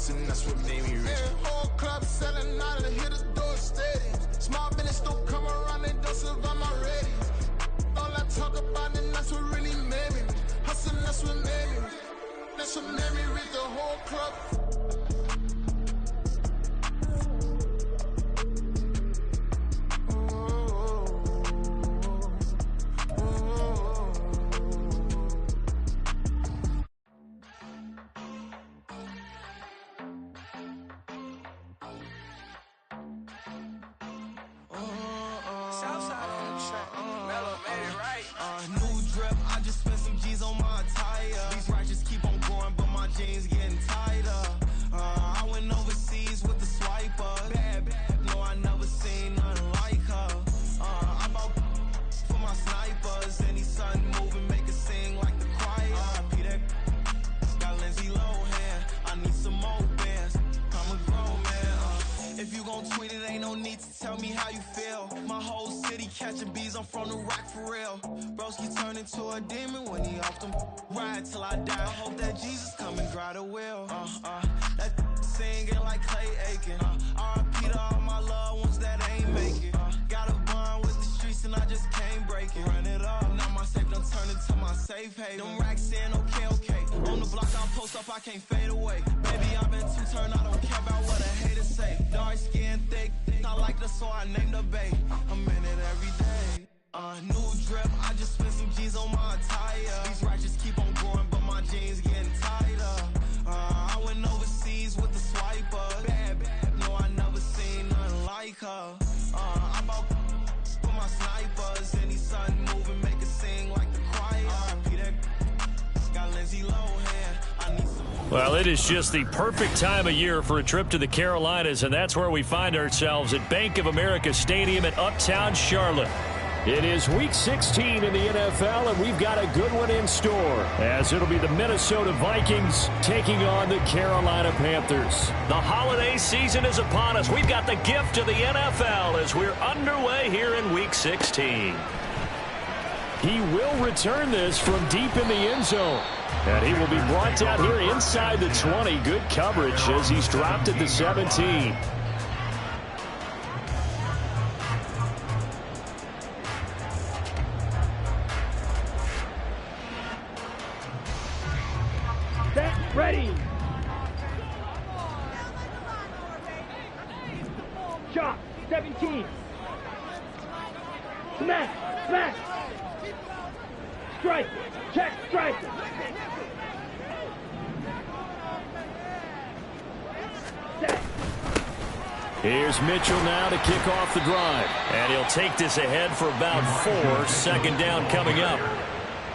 hustling, that's what made me rich. Whole club selling out and hit the door stadiums. Small business don't come around, they don't survive my ratings. All I talk about it, that's what really made me rich. Hustling, that's what made me rich. That's what made me rich, the whole club. New drip, I just spent some G's on my attire. These righteous keep on going, but my jeans getting tighter. I went overseas with the swiper. Bad, no, I never seen nothing like her. I bought for my snipers. Any son moving, make it sing like the choir. Peter got Lindsay Lohan. I need some more bands. I'm a grown man. If you gon' tweet it, ain't no need to tell me how you feel. My whole city catching bees, I'm from the rock for real. Broski turned into a demon when he off them. Ride till I die. I hope that Jesus come and dry the wheel. That singing like Clay Aiken. R.I.P. to all my loved ones that ain't make it. Got a bond with the streets and I just can't break it. Run it up, now my safe done turned into my safe haven. Them racks in, okay. On the block I post up, I can't fade away. Baby, I've been too turned, I don't care about what a hater say. Dark skin, thick, I like the so I named the bay. I'm in it every day. New drip, I just spent some G's on my attire. These righteous keep on going, but my jeans getting tighter. I went overseas with the swiper. Bad, no, I never seen nothing like her. I bought for my snipers. Any son moving, make it sing like the choir. Peter got Lindsay Lohan. I need some. Well, it is just the perfect time of year for a trip to the Carolinas, and that's where we find ourselves at Bank of America Stadium in Uptown Charlotte. It is Week 16 in the NFL, and we've got a good one in store, as it'll be the Minnesota Vikings taking on the Carolina Panthers. The holiday season is upon us. We've got the gift of the NFL as we're underway here in Week 16. He will return this from deep in the end zone, and he will be brought down here inside the 20. Good coverage as he's dropped at the 17. Ready. Shot. 17. Smash. Strike. Check. Strike. Set. Here's Mitchell now to kick off the drive. And he'll take this ahead for about 4. Second down coming up.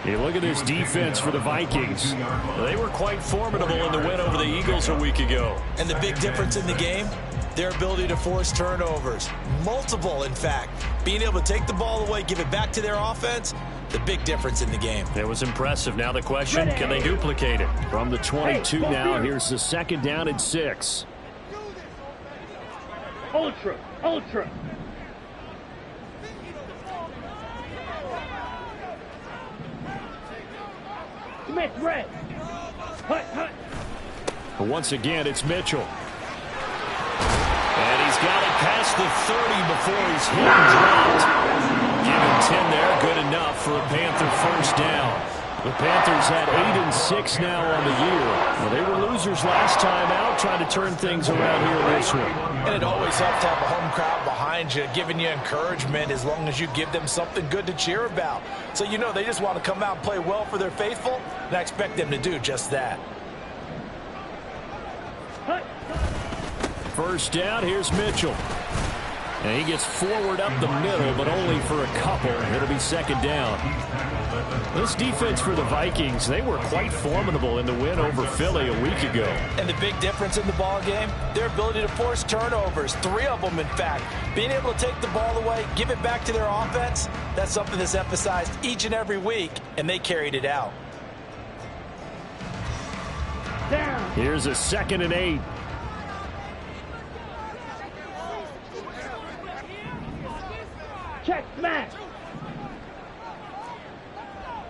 You look at this defense for the Vikings. They were quite formidable in the win over the Eagles a week ago. And the big difference in the game, their ability to force turnovers. Multiple, in fact. Being able to take the ball away, give it back to their offense, the big difference in the game. It was impressive. Now the question, can they duplicate it? From the 22 now, here's the second down and 6. Ultra. Smith, red. Hut. Once again, it's Mitchell. And he's got it past the 30 before he's hit and dropped. Give him 10 there, good enough for a Panther first down. The Panthers had 8-6 now on the year. Well, they were losers last time out, trying to turn things around here in this one. And it always helps to have a home crowd behind you, giving you encouragement as long as you give them something good to cheer about. So you know they just want to come out and play well for their faithful, and I expect them to do just that. First down, here's Mitchell. And he gets forward up the middle, but only for a couple. It'll be second down. This defense for the Vikings, they were quite formidable in the win over Philly a week ago. And the big difference in the ball game, their ability to force turnovers, 3 of them in fact. Being able to take the ball away, give it back to their offense, that's something that's emphasized each and every week, and they carried it out. Down. Here's a 2nd and 8. Check smash.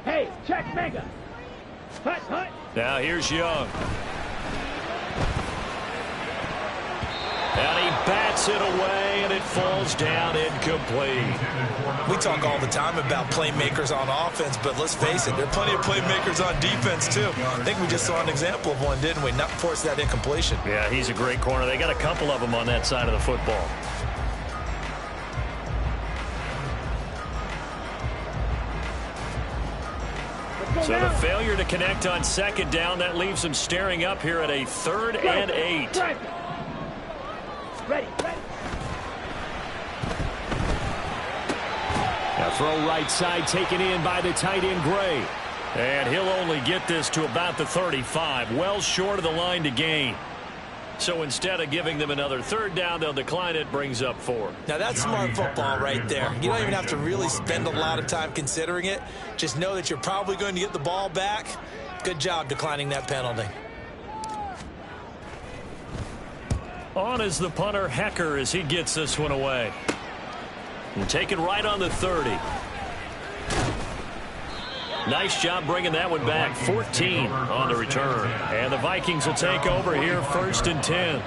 Hey, check mega. Hut. Now here's Young. bats it away, and it falls down incomplete. We talk all the time about playmakers on offense, but let's face it, there are plenty of playmakers on defense, too. I think we just saw an example of one, didn't we? Not force that incompletion. Yeah, he's a great corner. They got a couple of them on that side of the football. So the failure to connect on second down, that leaves them staring up here at a 3rd and 8. Ready. Now throw right side taken in by the tight end Gray. And he'll only get this to about the 35, well short of the line to gain. So instead of giving them another 3rd down, they'll decline it, brings up 4. Now that's smart football right there. You don't even have to really spend a lot of time considering it. Just know that you're probably going to get the ball back. Good job declining that penalty. On is the punter Hecker as he gets this one away. And take it right on the 30. Nice job bringing that one back. 14 on the return. And the Vikings will take over here 1st and 10.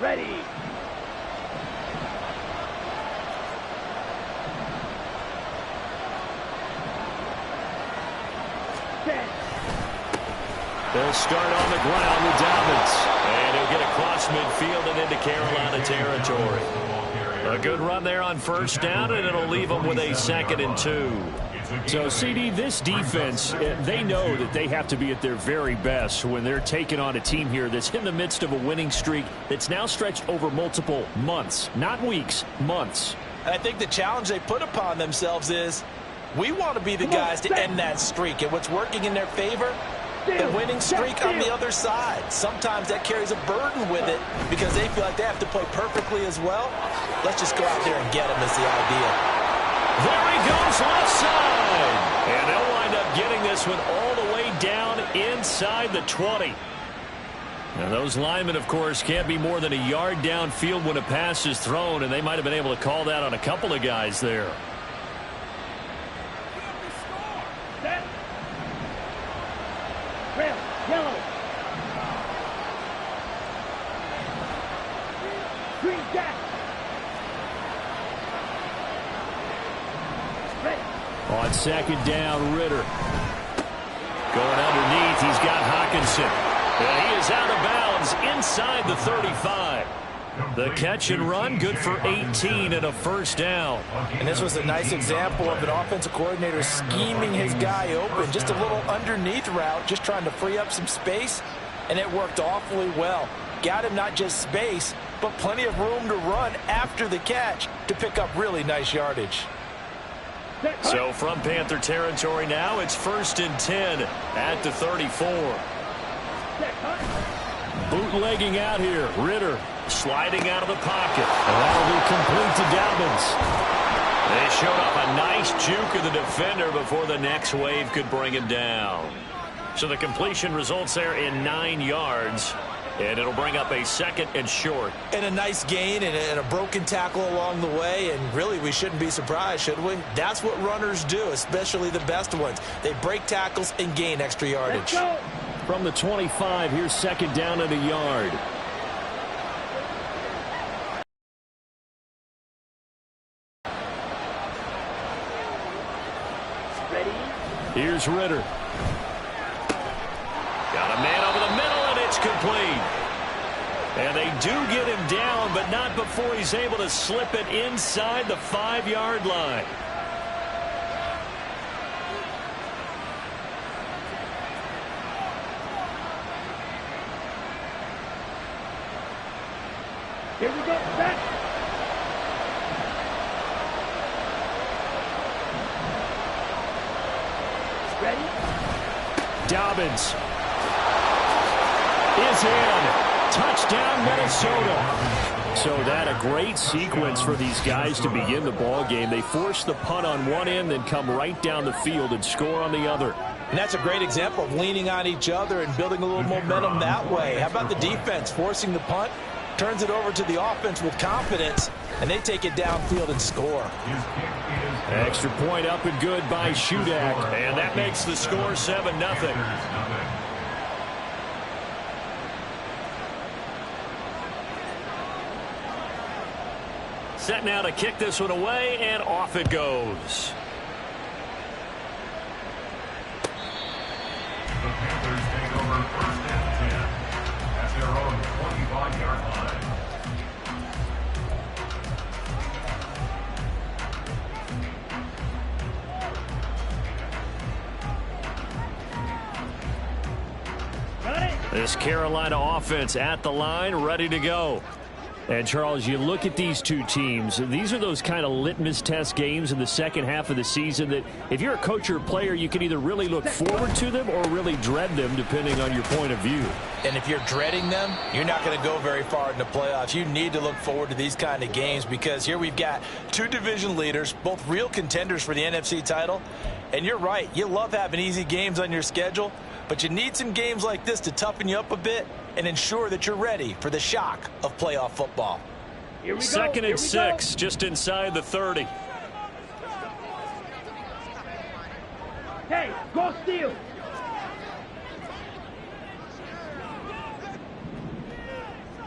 Ready. They'll start on the ground with Dobbins. And he'll get across midfield and into Carolina territory. A good run there on 1st down, and it'll leave them with a 2nd and 2. So, CD, this defense, they know that they have to be at their very best when they're taking on a team here that's in the midst of a winning streak that's now stretched over multiple months, not weeks, months. I think the challenge they put upon themselves is we want to be the guys to end that streak. And what's working in their favor? The winning streak on the other side. Sometimes that carries a burden with it because they feel like they have to play perfectly as well. Let's just go out there and get them is the idea. There he goes left side. And they'll wind up getting this one all the way down inside the 20. And those linemen, of course, can't be more than a yard downfield when a pass is thrown, and they might have been able to call that on a couple of guys there. Red, yellow. Green, jack. Red. On 2nd down, Ritter. Going underneath, he's got Hawkinson. And he is out of bounds inside the 35. The catch and run, good for 18 and a 1st down. And this was a nice example of an offensive coordinator scheming his guy open. Just a little underneath route, just trying to free up some space, and it worked awfully well. Got him not just space, but plenty of room to run after the catch to pick up really nice yardage. So from Panther territory now, it's 1st and 10 at the 34. Bootlegging out here, Ritter. Sliding out of the pocket. And that'll be complete to Dobbins. They showed up a nice juke of the defender before the next wave could bring him down. So the completion results there in 9 yards. And it'll bring up a 2nd and short. And a nice gain and a broken tackle along the way. And really, we shouldn't be surprised, should we? That's what runners do, especially the best ones. They break tackles and gain extra yardage. From the 25, here's 2nd down and a yard. Here's Ritter. Got a man over the middle, and it's complete. And they do get him down, but not before he's able to slip it inside the 5-yard line. Here we go, set. Ready? Dobbins is in. Touchdown, Minnesota. So that a great sequence for these guys to begin the ball game. They force the punt on one end, then come right down the field and score on the other. And that's a great example of leaning on each other and building a little momentum that way. How about the defense forcing the punt, turns it over to the offense with confidence, and they take it downfield and score. Extra point up and good by Shudak, and that makes the score 7-0. Set now to kick this one away, and off it goes. The Panthers take over 1st and 10 at their own 25-yard line. This Carolina offense at the line, ready to go. And, Charles, you look at these two teams, these are those kind of litmus test games in the second half of the season that if you're a coach or a player, you can either really look forward to them or really dread them, depending on your point of view. And if you're dreading them, you're not going to go very far in the playoffs. You need to look forward to these kind of games because here we've got two division leaders, both real contenders for the NFC title. And you're right, you love having easy games on your schedule, but you need some games like this to toughen you up a bit and ensure that you're ready for the shock of playoff football. Here we go. Second and 6, just inside the 30. Hey, go steal.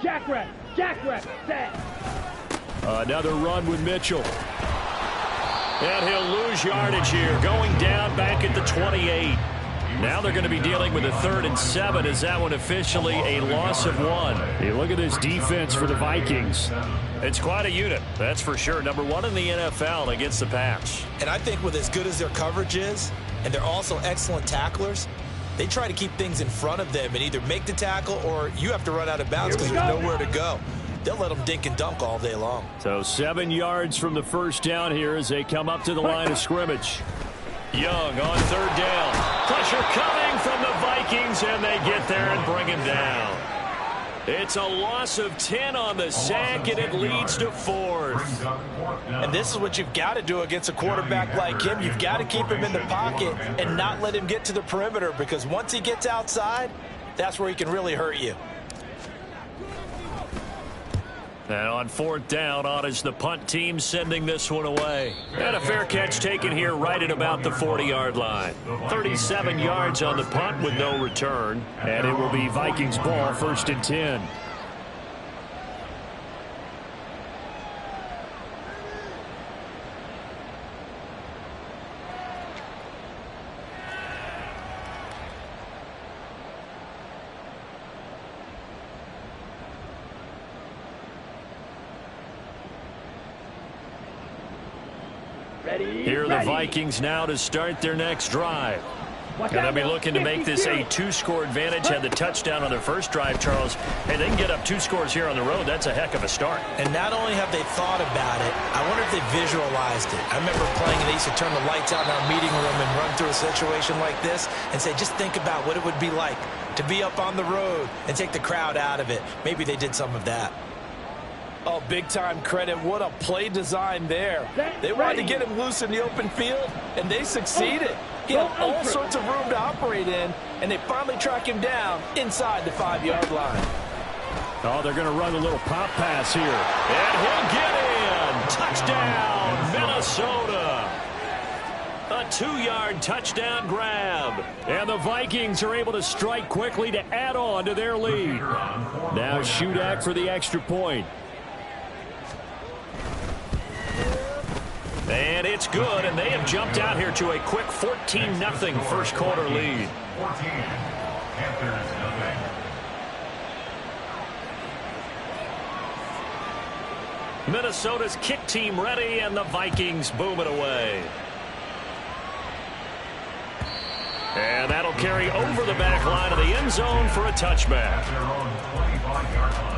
Jackrabbit, set. Another run with Mitchell. And he'll lose yardage here, going down back at the 28. Now they're going to be dealing with a 3rd and 7 as that one officially a loss of 1. You look at this defense for the Vikings. It's quite a unit, that's for sure. Number 1 in the NFL against the pass. And I think with as good as their coverage is, and they're also excellent tacklers, they try to keep things in front of them and either make the tackle or you have to run out of bounds because there's nowhere to go. They'll let them dink and dunk all day long. So 7 yards from the first down here as they come up to the line of scrimmage. Young on 3rd down. Pressure coming from the Vikings, and they get there and bring him down. It's a loss of 10 on the sack, and it leads to 4th. And this is what you've got to do against a quarterback like him. You've got to keep him in the pocket and not let him get to the perimeter because once he gets outside, that's where he can really hurt you. And on 4th down, on is the punt team sending this one away. And a fair catch taken here right at about the 40-yard line. 37 yards on the punt with no return. And it will be Vikings ball, 1st and 10. Here are the Vikings now to start their next drive. And they'll be looking to make this a 2-score advantage. Had the touchdown on their first drive, Charles. Hey, they can get up 2 scores here on the road. That's a heck of a start. And not only have they thought about it, I wonder if they visualized it. I remember playing and they used to turn the lights out in our meeting room and run through a situation like this and say, just think about what it would be like to be up on the road and take the crowd out of it. Maybe they did some of that. Oh, big-time credit. What a play design there. They wanted to get him loose in the open field, and they succeeded. He had all sorts of room to operate in, and they finally track him down inside the 5-yard line. Oh, they're going to run a little pop pass here. And he'll get in. Touchdown, Minnesota. A 2-yard touchdown grab. And the Vikings are able to strike quickly to add on to their lead. Now Shudak for the extra point. And it's good, and they have jumped out here to a quick 14-0 first quarter lead. 14, Panthers nothing. Minnesota's kick team ready, and the Vikings boom it away. And that'll carry over the back line of the end zone for a touchback. At their own 25-yard line.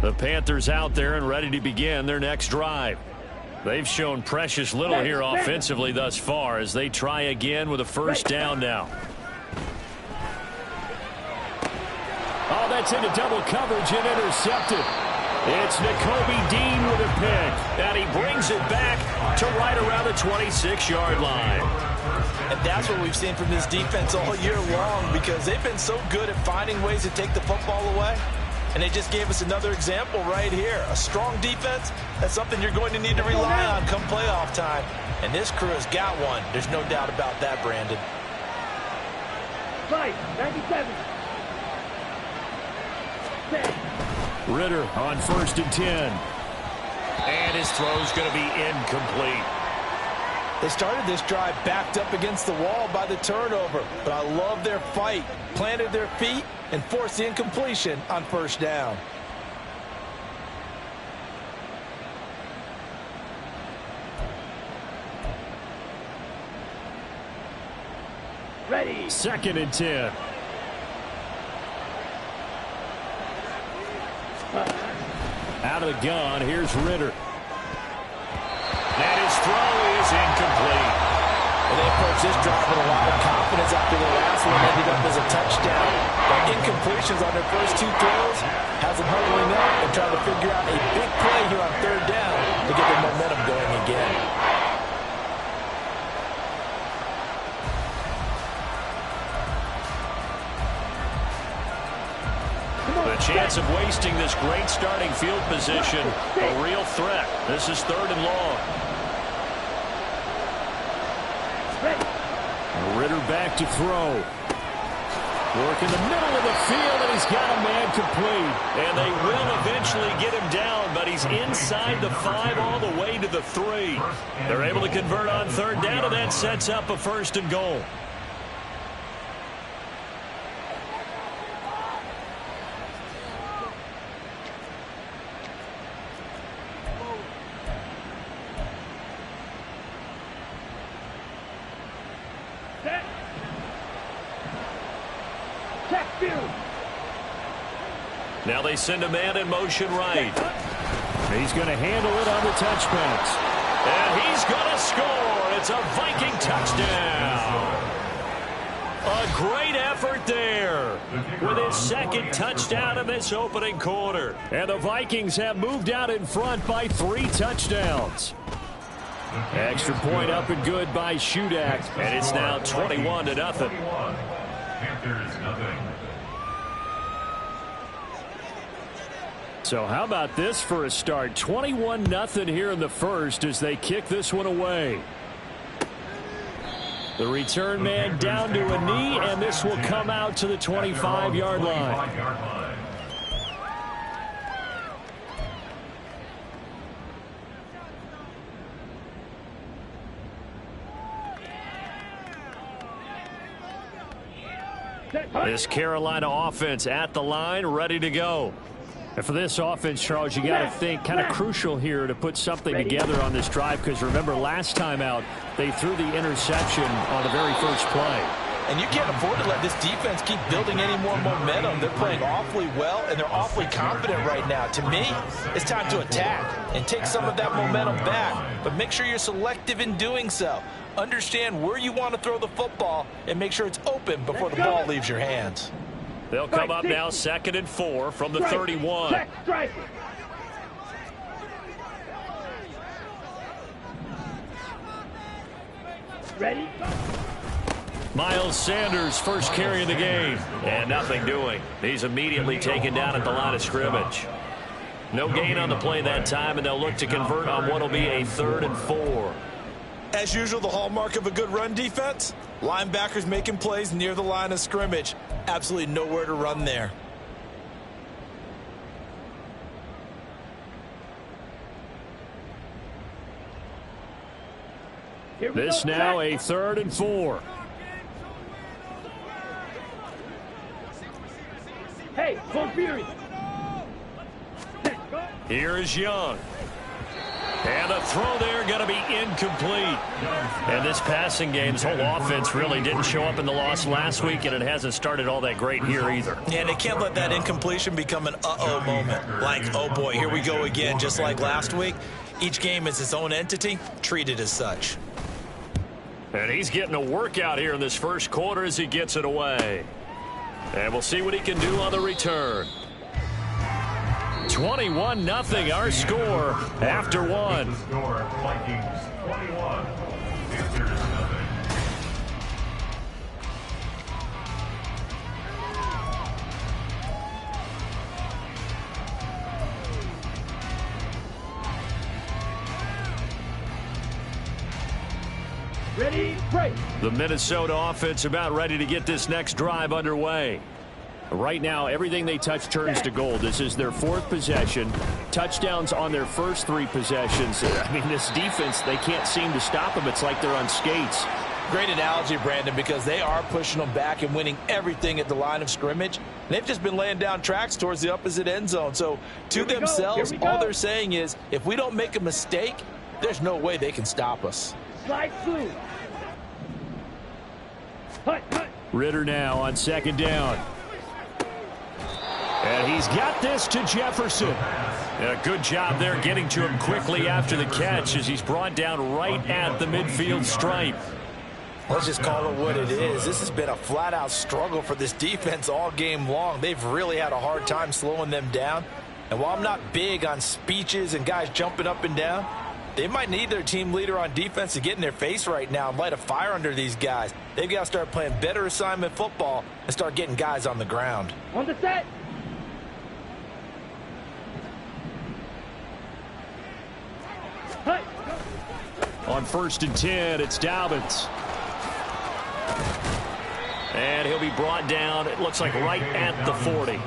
The Panthers out there and ready to begin their next drive. They've shown precious little here offensively thus far as they try again with a first down now. Oh, that's into double coverage and intercepted. It's Nakobe Dean with a pick. And he brings it back to right around the 26-yard line. And that's what we've seen from this defense all year long, because they've been so good at finding ways to take the football away. And they just gave us another example right here. A strong defense, that's something you're going to need to rely on come playoff time. And this crew has got one. There's no doubt about that, Brandon. Fight, 97. Set. Ritter on 1st and 10. And his throw's going to be incomplete. They started this drive backed up against the wall by the turnover, but I love their fight. Planted their feet and forced the incompletion on 1st down. Ready. 2nd and 10. Out of the gun, here's Ritter. And his throw is incomplete. And they approached this drive with a lot of confidence after the last one ended up as a touchdown. But incompletions on their first 2 throws has them huddling up and trying to figure out a big play here on 3rd down to get their momentum going again. The chance of wasting this great starting field position, a real threat. This is 3rd and long. Ritter back to throw. Work in the middle of the field, and he's got a man complete. And they will eventually get him down, but he's inside the 5 all the way to the 3. They're able to convert on 3rd down, and that sets up a 1st and goal. Now they send a man in motion right. He's going to handle it on the touch pass. And he's going to score. It's a Viking touchdown. A great effort there with his 2nd touchdown in this opening quarter. And the Vikings have moved out in front by 3 touchdowns. Extra point up and good by Shudak. And it's now 21-0. Panthers nothing. So how about this for a start? 21-0 here in the first as they kick this one away. The return man down to a knee, and this will come out to the 25-yard line. This Carolina offense at the line, ready to go. And for this offense, Charles, you got to think kind of crucial here to put something together on this drive, because remember last time out they threw the interception on the very first play. And you can't afford to let this defense keep building any more momentum. They're playing awfully well, and they're awfully confident right now. To me, it's time to attack and take some of that momentum back. But make sure you're selective in doing so. Understand where you want to throw the football and make sure it's open before the ball leaves your hands. They'll come up now 2nd and 4 from the 31. Strike. Ready? Miles Sanders first carry of the game. And nothing doing. He's immediately taken down at the line of scrimmage. No gain on the play that time, and they'll look to convert on what will be a 3rd and 4. As usual, the hallmark of a good run defense, linebackers making plays near the line of scrimmage. Absolutely nowhere to run there. This now a 3rd and 4. Hey, Von Fury. Here is Young. And the throw there going to be incomplete. And this passing game's whole offense really didn't show up in the loss last week, and it hasn't started all that great here either. Yeah, they can't let that incompletion become an uh-oh moment. Like, oh boy, here we go again, just like last week. Each game is its own entity, treated as such. And he's getting a workout here in this first quarter as he gets it away. And we'll see what he can do on the return. 21-0 our score after one. The score, Vikings 21, Panthers 0. Ready, break. The Minnesota offense about ready to get this next drive underway. Right now, everything they touch turns to gold. This is their 4th possession. Touchdowns on their first 3 possessions. I mean, this defense, they can't seem to stop them. It's like they're on skates. Great analogy, Brandon, because they are pushing them back and winning everything at the line of scrimmage. They've just been laying down tracks towards the opposite end zone. So to themselves, all they're saying is, if we don't make a mistake, there's no way they can stop us. Slide through. Hut, hut. Ritter now on 2nd down. And he's got this to Jefferson. And a good job there getting to him quickly after the catch as he's brought down right at the midfield stripe. Let's just call it what it is. This has been a flat-out struggle for this defense all game long. They've really had a hard time slowing them down. And while I'm not big on speeches and guys jumping up and down, they might need their team leader on defense to get in their face right now and light a fire under these guys. They've got to start playing better assignment football and start getting guys on the ground. On the set. Hut. On 1st and 10, it's Dobbins. And he'll be brought down, it looks like right at the 40.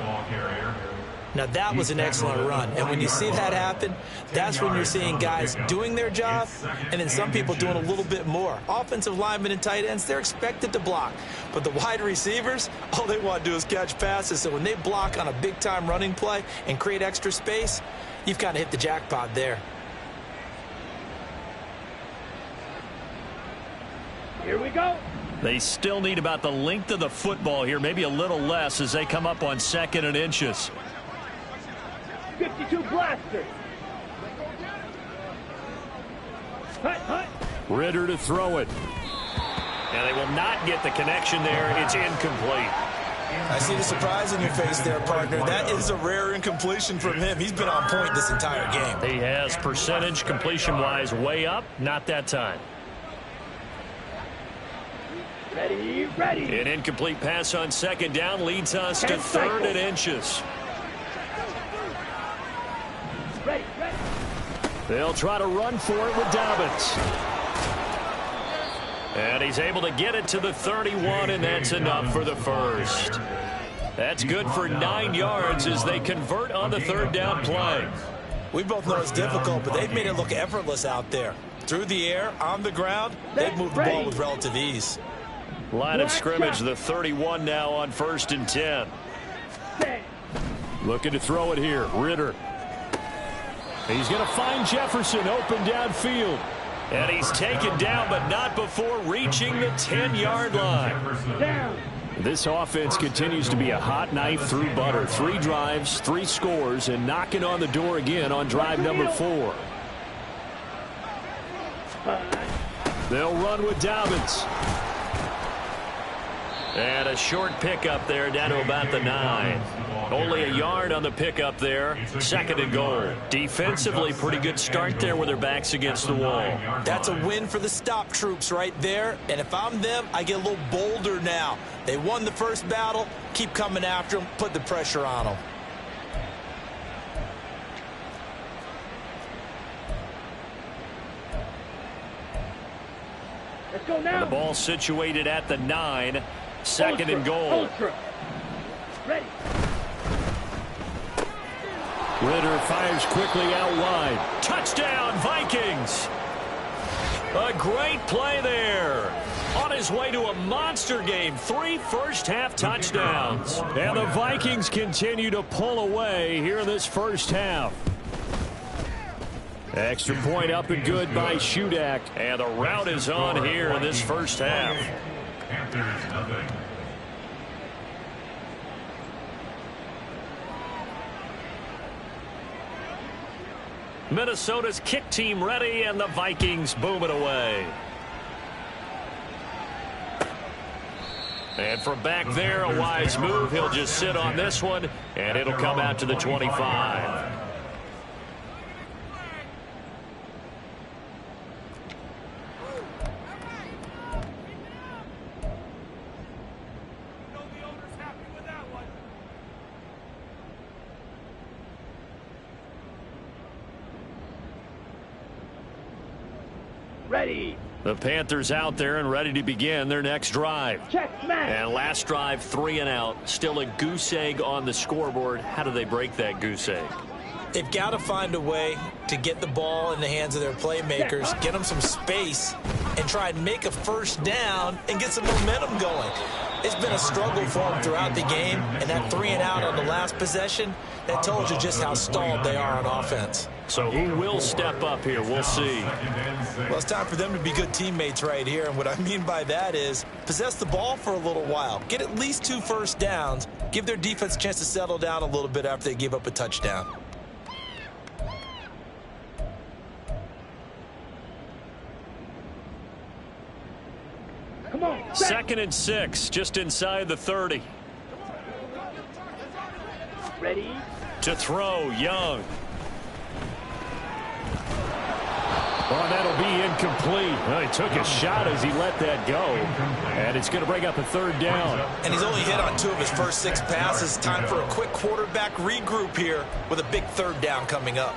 Now, that was an excellent run. And when you see that happen, that's when you're seeing guys doing their job and then some people doing a little bit more. Offensive linemen and tight ends, they're expected to block. But the wide receivers, all they want to do is catch passes. So when they block on a big-time running play and create extra space, you've kind of hit the jackpot there. Here we go. They still need about the length of the football here, maybe a little less as they come up on 2nd and inches. 52 blaster. Hut, hut. Ritter to throw it. And they will not get the connection there. It's incomplete. I see the surprise in your face there, partner. That is a rare incompletion from him. He's been on point this entire game. He has percentage completion-wise way up. Not that time. Ready, ready. An incomplete pass on 2nd down leads us to 3rd and inches. Ready, ready. They'll try to run for it with Dobbins. And he's able to get it to the 31, and that's enough for the first. That's good for 9 yards as they convert on the 3rd down play. We both know it's difficult, but they've made it look effortless out there. Through the air, on the ground, they've moved the ball with relative ease. Line of scrimmage, the 31 now on 1st and 10. Looking to throw it here, Ritter. He's going to find Jefferson open downfield. And he's taken down, but not before reaching the 10-yard line. Down. This offense continues to be a hot knife through butter. 3 drives, 3 scores, and knocking on the door again on drive number 4. They'll run with Dobbins. And a short pickup there down to about the 9. Only a yard on the pickup there. 2nd and goal. Defensively, pretty good start there with their backs against the wall. That's a win for the stop troops right there. And if I'm them, I get a little bolder now. They won the first battle. Keep coming after them. Put the pressure on them. Let's go now. And the ball situated at the 9. 2nd and goal. Ultra. Ready. Ritter fires quickly out wide. Touchdown, Vikings! A great play there. On his way to a monster game. 3 first-half touchdowns. And the Vikings continue to pull away here in this first half. Extra point up and good by Shudak. And the route is on here in this first half. Panthers nothing. Minnesota's kick team ready, and the Vikings boom it away. And from back there, a wise move. He'll just sit on this one, and it'll come out to the 25. Ready. The Panthers out there and ready to begin their next drive. Checkmate. And last drive, 3 and out. Still a goose egg on the scoreboard. How do they break that goose egg? They've got to find a way to get the ball in the hands of their playmakers, get them some space, and try and make a first down and get some momentum going. It's been a struggle for them throughout the game, and that 3 and out on the last possession, that told you just how stalled they are on offense. So who will step up here? We'll see. Well, it's time for them to be good teammates right here, and what I mean by that is possess the ball for a little while, get at least 2 first downs, give their defense a chance to settle down a little bit after they give up a touchdown. Come on. 2nd and 6, just inside the 30. Ready. To throw, Young. Oh, that'll be incomplete. Well, he took a shot as he let that go. And it's going to bring up a 3rd down. And he's only hit on 2 of his first 6 passes. Time for a quick quarterback regroup here with a big 3rd down coming up.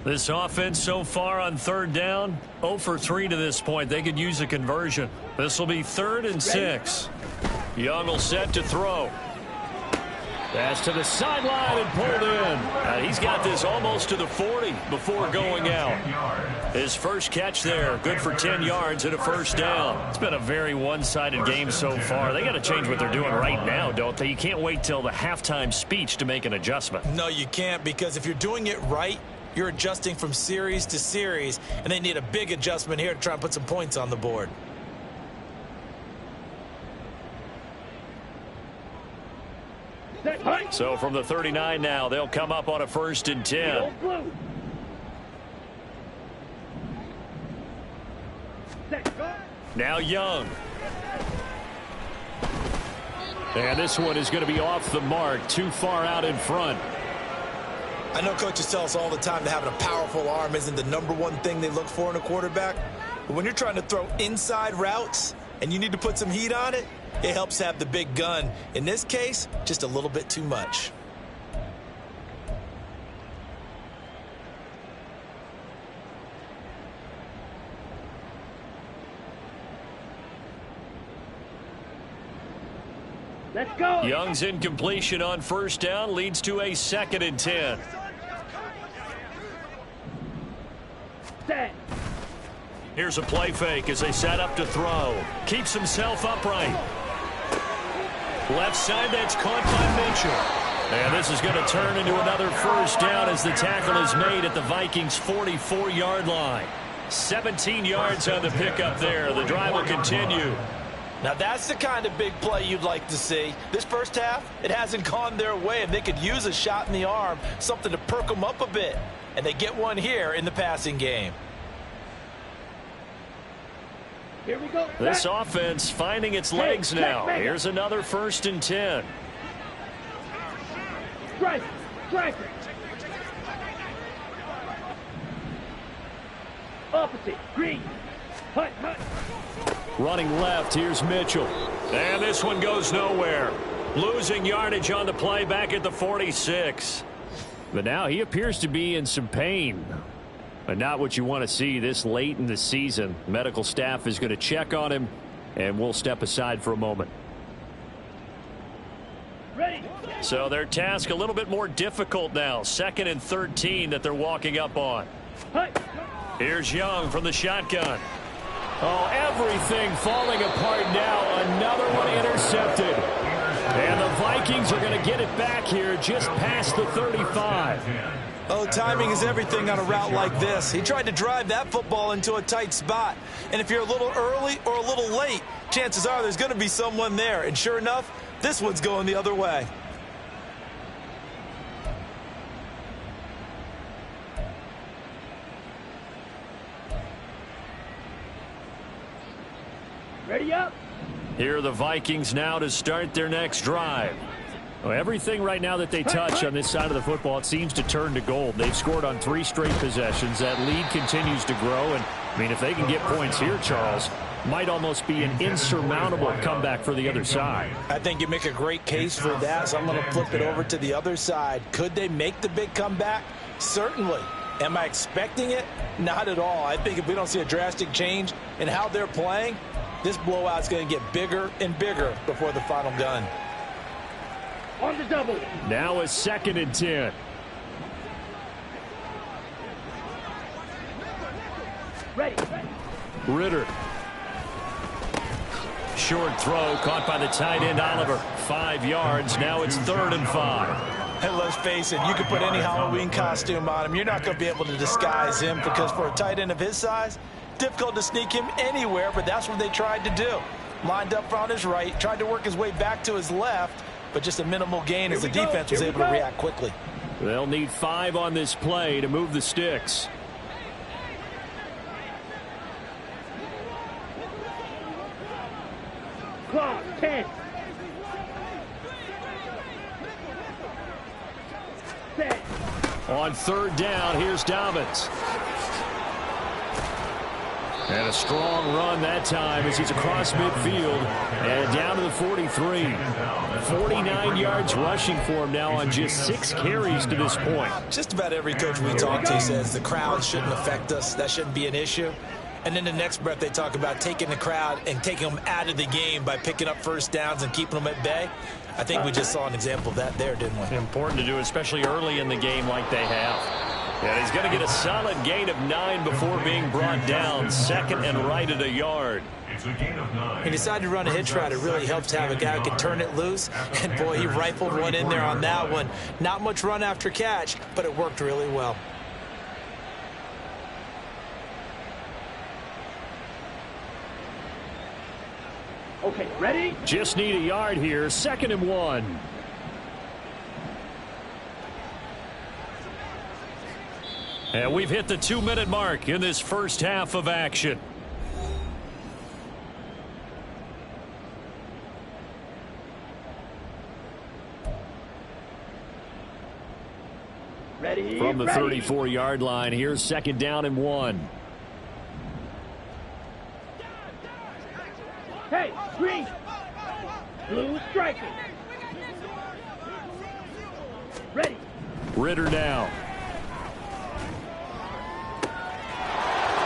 This offense so far on 3rd down, 0 for 3 to this point. They could use a conversion. This will be 3rd and 6. Young will set to throw. Pass to the sideline and pulled in. He's got this almost to the 40 before going out. His first catch there, good for 10 yards and a 1st down. It's been a very one-sided game so far. They got to change what they're doing right now, don't they? You can't wait till the halftime speech to make an adjustment. No, you can't, because if you're doing it right, you're adjusting from series to series, and they need a big adjustment here to try and put some points on the board. So from the 39 now, they'll come up on a 1st and 10. Now Young. And this one is going to be off the mark, too far out in front. I know coaches tell us all the time that having a powerful arm isn't the #1 thing they look for in a quarterback. But when you're trying to throw inside routes and you need to put some heat on it, it helps have the big gun. In this case, just a little bit too much. Let's go. Young's incompletion on 1st down leads to a 2nd and 10. Set. Here's a play fake as they set up to throw. Keeps himself upright. Left side, that's caught by Mitchell. And this is going to turn into another 1st down as the tackle is made at the Vikings' 44-yard line. 17 yards on the pickup there. The drive will continue. Now that's the kind of big play you'd like to see. This first half, it hasn't gone their way, and they could use a shot in the arm, something to perk them up a bit. And they get one here in the passing game. Here we go. This offense finding its legs now. Here's another 1st and 10. Strike. Strike. Opposite. Green. Hut. Hut. Running left, here's Mitchell. And this one goes nowhere. Losing yardage on the play back at the 46. But now he appears to be in some pain. But not what you want to see this late in the season. Medical staff is going to check on him, and we'll step aside for a moment. Ready. So their task a little bit more difficult now. 2nd and 13 that they're walking up on. Hut. Here's Young from the shotgun. Oh, everything falling apart now. Another one intercepted. And the Vikings are going to get it back here just past the 35. Oh, timing is everything on a route like this. He tried to drive that football into a tight spot. And if you're a little early or a little late, chances are there's going to be someone there. And sure enough, this one's going the other way. Ready up. Here are the Vikings now to start their next drive. Well, everything right now that they touch on this side of the football, it seems to turn to gold. They've scored on 3 straight possessions. That lead continues to grow. And, I mean, if they can get points here, Charles, might almost be an insurmountable comeback for the other side. I think you make a great case for that, so I'm going to flip it over to the other side. Could they make the big comeback? Certainly. Am I expecting it? Not at all. I think if we don't see a drastic change in how they're playing, this blowout's going to get bigger and bigger before the final gun. On the double. Now a 2nd and 10. Ready. Ritter. Short throw caught by the tight end Oliver. 5 yards. Now it's 3rd and 5. And let's face it, you can put any Halloween costume on him. You're not going to be able to disguise him because for a tight end of his size, difficult to sneak him anywhere, but that's what they tried to do. Lined up on his right, tried to work his way back to his left, but just a minimal gain as the defense was able to react quickly. They'll need 5 on this play to move the sticks. Clock 10. Set. On 3rd down, here's Dobbins. And a strong run that time as he's across midfield and down to the 43. 49 yards rushing for him now on just 6 carries to this point. Just about every coach we talk to says the crowd shouldn't affect us. That shouldn't be an issue. And then the next breath they talk about taking the crowd and taking them out of the game by picking up first downs and keeping them at bay. I think we just saw an example of that there, didn't we? Important to do, especially early in the game like they have. And he's going to get a solid gain of 9 before being brought down. 2nd and right at a yard. It's a gain of 9. He decided to run a hitch route. It really helps to have a guy who can turn it loose. And, boy, he rifled one in there on that one. Not much run after catch, but it worked really well. Okay, ready? Just need a yard here. 2nd and 1. And we've hit the 2-minute mark in this first half of action. Ready. From the ready. 34-yard line, here's 2nd down and 1. Hey, green. Blue striking. Ready. Ritter now.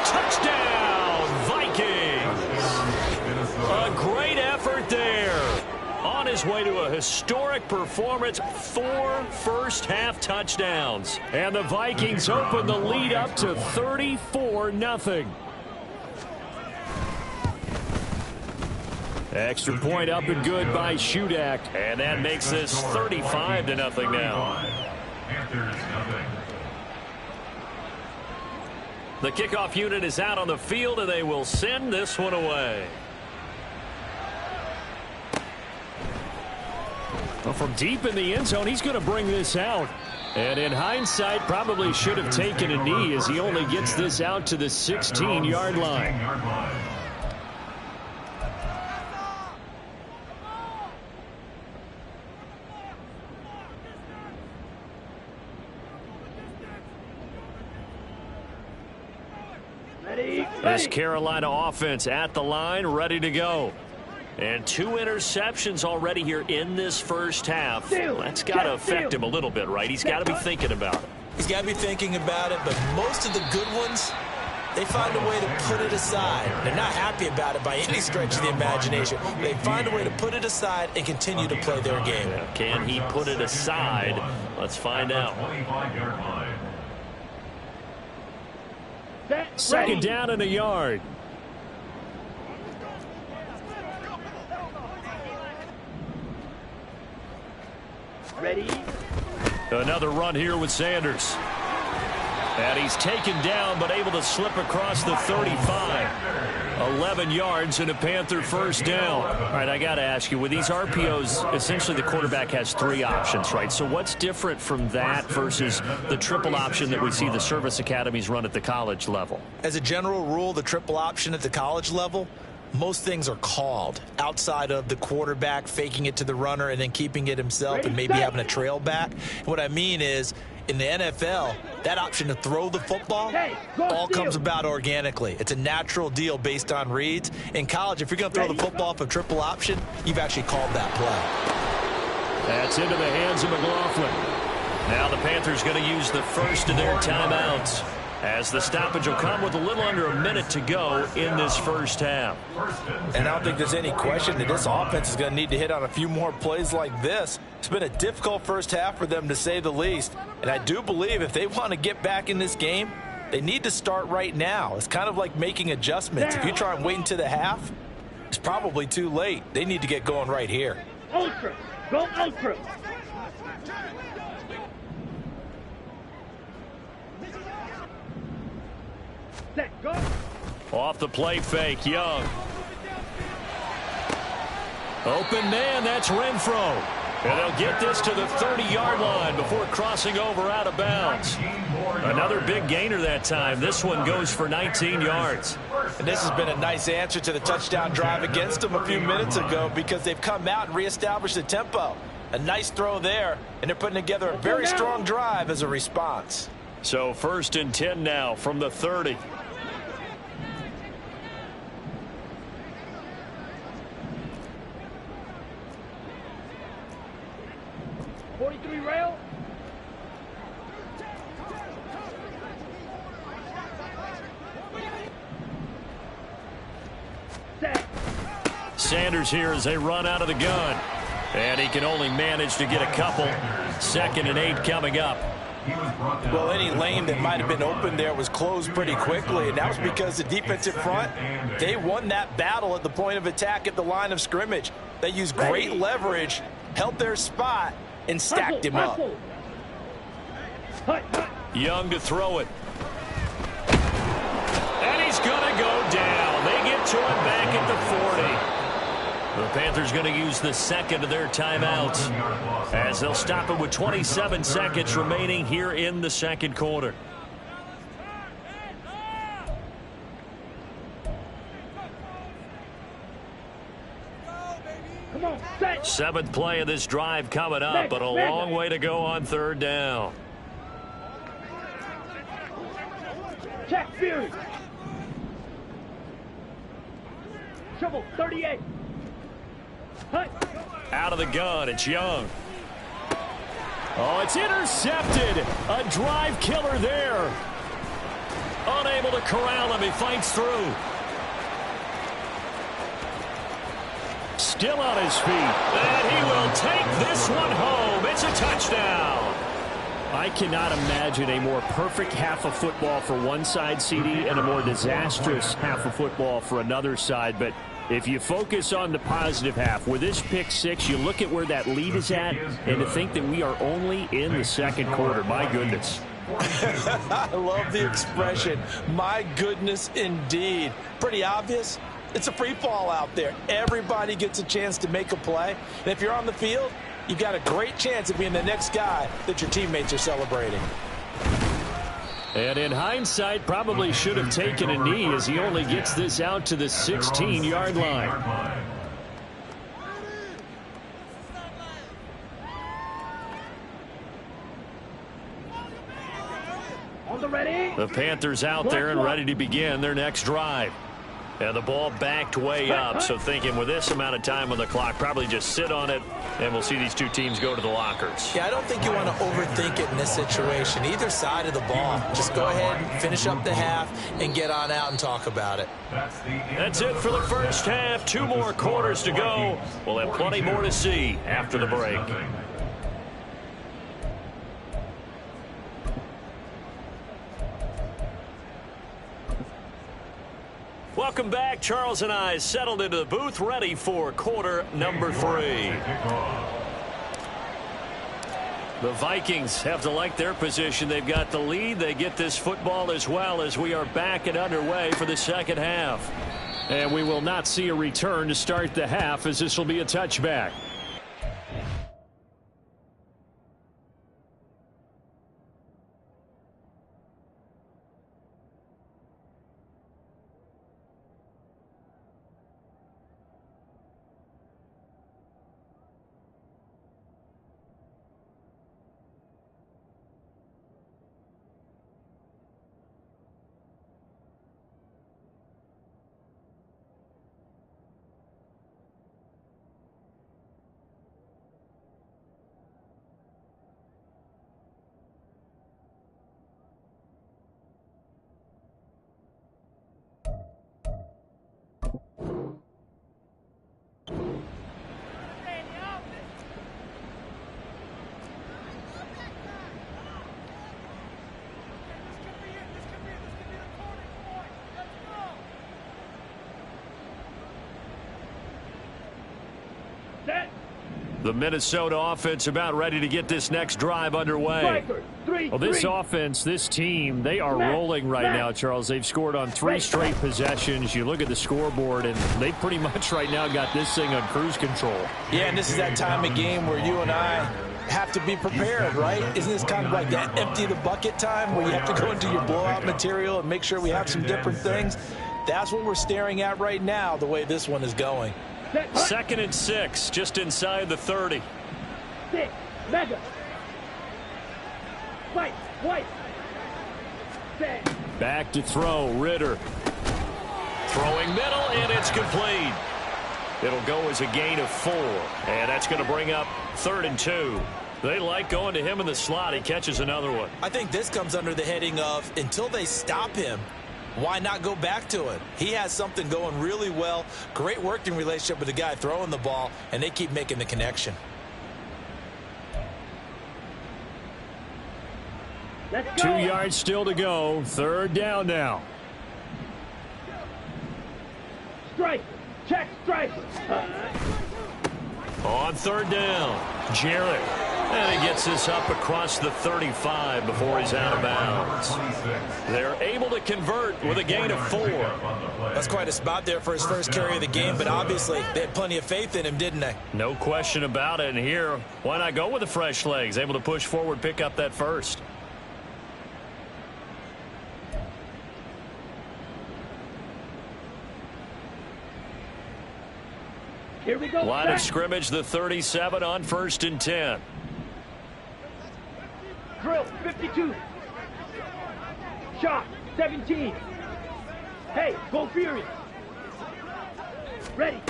Touchdown, Vikings! A great effort there. On his way to a historic performance, 4 first-half touchdowns. And the Vikings open the lead up to 34-0. Extra point up and good by Shudak. And that makes this 35-0 now. Panthers nothing. The kickoff unit is out on the field, and they will send this one away. Well, from deep in the end zone, he's going to bring this out. And in hindsight, probably should have taken a knee as he only gets this out to the 16-yard line. This Carolina offense at the line, ready to go. And 2 interceptions already here in this first half. That's got to affect him a little bit, right? He's got to be thinking about it. He's got to be thinking about it, but most of the good ones, they find a way to put it aside. They're not happy about it by any stretch of the imagination. They find a way to put it aside and continue to play their game. Can he put it aside? Let's find out. 25-yard line. 2nd down and a yard. Ready? Another run here with Sanders. And he's taken down, but able to slip across the 35. 11 yards and a Panther first down. All right, I got to ask you, with these RPOs, essentially the quarterback has 3 options, right? So what's different from that versus the triple option that we see the service academies run at the college level? As a general rule, the triple option at the college level, most things are called outside of the quarterback faking it to the runner and then keeping it himself and maybe having a trail back. And what I mean is, in the NFL, that option to throw the football all comes about organically. It's a natural deal based on reads. In college, if you're going to throw the football off a triple option, you've actually called that play. That's into the hands of McLaughlin. Now the Panthers going to use the first of their timeouts, as the stoppage will come with a little under a minute to go in this first half. And I don't think there's any question that this offense is going to need to hit on a few more plays like this. It's been a difficult first half for them, to say the least. And I do believe if they want to get back in this game, they need to start right now. It's kind of like making adjustments. If you try and wait until the half, it's probably too late. They need to get going right here. Ultra. Go ultra. Set. Go. Off the play fake, Young. Open man, that's Renfro. And they'll get this to the 30-yard line before crossing over out of bounds. Another big gainer that time. This one goes for 19 yards. And this has been a nice answer to the touchdown drive against them a few minutes ago, because they've come out and reestablished the tempo. A nice throw there, and they're putting together a very strong drive as a response. So 1st and 10 now from the 30. Rail. Set. Sanders here as they run out of the gun. And he can only manage to get a couple. 2nd and 8 coming up. Well, any lane that might have been open there was closed pretty quickly, and that was because the defensive front, they won that battle at the point of attack at the line of scrimmage. They used great leverage, held their spot, and stacked him up. Young to throw it. And he's going to go down. They get to him back at the 40. The Panthers going to use the 2nd of their timeouts, as they'll stop it with 27 seconds remaining here in the 2nd quarter. Come on, set. 7th play of this drive coming up, but a long way to go on 3rd down. Check Fury. Trouble 38. Out of the gun, it's Young. Oh, it's intercepted. A drive killer there. Unable to corral him. He fights through. Still on his feet. And he will take this one home. It's a touchdown. I cannot imagine a more perfect half of football for one side, CD, and a more disastrous half of football for another side. But if you focus on the positive half, with this pick 6, you look at where that lead is at, and to think that we are only in the 2nd quarter. My goodness. I love the expression. My goodness, indeed. Pretty obvious. It's a free fall out there. Everybody gets a chance to make a play. And if you're on the field, you've got a great chance of being the next guy that your teammates are celebrating. And in hindsight, probably should have taken a knee, as he only gets this out to the 16-yard line. On the ready. The Panthers out there and ready to begin their next drive. And the ball backed way up, so thinking with this amount of time on the clock, probably just sit on it, and we'll see these two teams go to the lockers. Yeah, I don't think you want to overthink it in this situation. Either side of the ball, just go ahead and finish up the half and get on out and talk about it. That's it for the first half. 2 more quarters to go. We'll have plenty more to see after the break. Welcome back. Charles and I settled into the booth, ready for quarter number 3. The Vikings have to like their position. They've got the lead. They get this football as well as we are back and underway for the second half. And we will not see a return to start the half, as this will be a touchback. The Minnesota offense about ready to get this next drive underway. Well, this offense, this team, they are rolling right now, Charles. They've scored on 3 straight possessions. You look at the scoreboard, and they pretty much right now got this thing on cruise control. Yeah, and this is that time of game where you and I have to be prepared, right? Isn't this kind of like that empty the bucket time where you have to go into your blowout material and make sure we have some different things? That's what we're staring at right now, the way this one is going. 2nd and 6, just inside the 30. 6, mega. White. Back to throw, Ritter. Throwing middle, and it's complete. It'll go as a gain of 4, and that's going to bring up 3rd and 2. They like going to him in the slot. He catches another one. I think this comes under the heading of until they stop him, why not go back to it? He has something going really well. Great working relationship with the guy throwing the ball, and they keep making the connection. Let's go. 2 yards still to go. 3rd down now. Strike. Check strike. On 3rd down, Jarrett. And he gets this up across the 35 before he's out of bounds. They're able to convert with a gain of 4. That's quite a spot there for his first carry of the game, but obviously they had plenty of faith in him, didn't they? No question about it. And here, why not go with the fresh legs? Able to push forward, pick up that first. Here we go. Line of scrimmage, the 37 on 1st and 10. Drill, 52. Shot, 17. Hey, go Fury. Ready.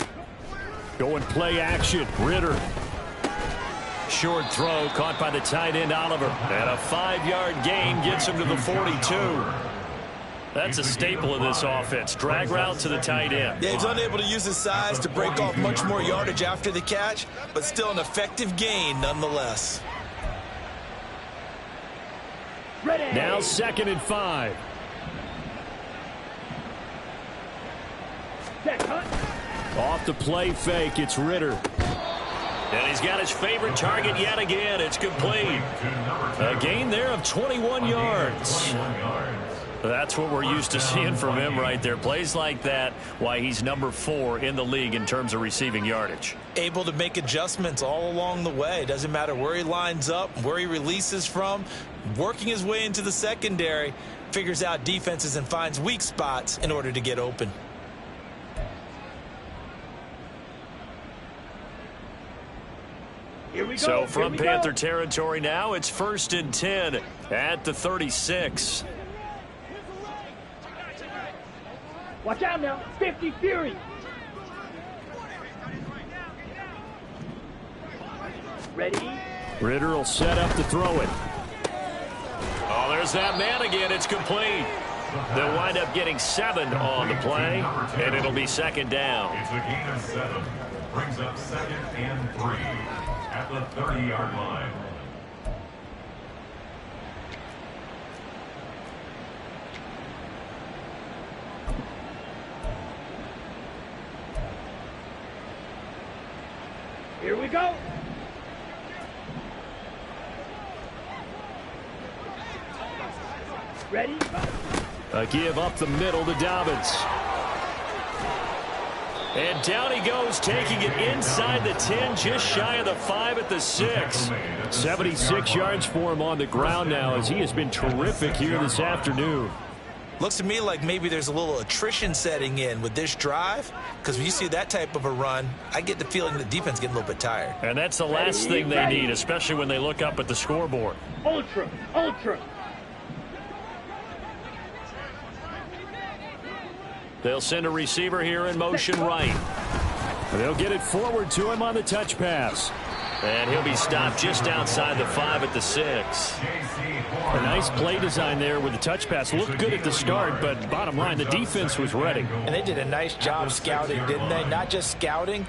Going play action, Ritter. Short throw caught by the tight end, Oliver. And a 5-yard gain gets him to the 42. That's a staple of this offense. Drag route to the tight end. Yeah, he's unable to use his size to break off much more yardage after the catch, but still an effective gain nonetheless. Ready. Now 2nd and 5. Set, hunt. Off the play fake, it's Ritter. And he's got his favorite target yet again. It's complete. A gain there of 21 yards. That's what we're used to seeing from him right there. Plays like that, why he's number 4 in the league in terms of receiving yardage. Able to make adjustments all along the way. Doesn't matter where he lines up, where he releases from. Working his way into the secondary, figures out defenses and finds weak spots in order to get open. Here we go. So from Here we Panther go. territory now, it's 1st and 10 at the 36. Watch out now. 50 Fury. Ready. Ritter will set up to throw it. Oh, there's that man again. It's complete. They'll wind up getting 7 on the play, and it'll be 2nd down. It's a gain of 7. Brings up 2nd and 3 at the 30-yard line. Here we go. Ready? A give up the middle to Dobbins. And down he goes, taking it inside the 10, just shy of the 5 at the 6. 76 yards for him on the ground now, as he has been terrific here this afternoon. Looks to me like maybe there's a little attrition setting in with this drive, because when you see that type of a run, I get the feeling the defense getting a little bit tired. And that's the last thing they need, especially when they look up at the scoreboard. Ultra, ultra. They'll send a receiver here in motion right. They'll get it forward to him on the touch pass. And he'll be stopped just outside the 5 at the 6. A nice play design there with the touch pass. Looked good at the start, but bottom line, the defense was ready. And they did a nice job scouting, didn't they? Not just scouting,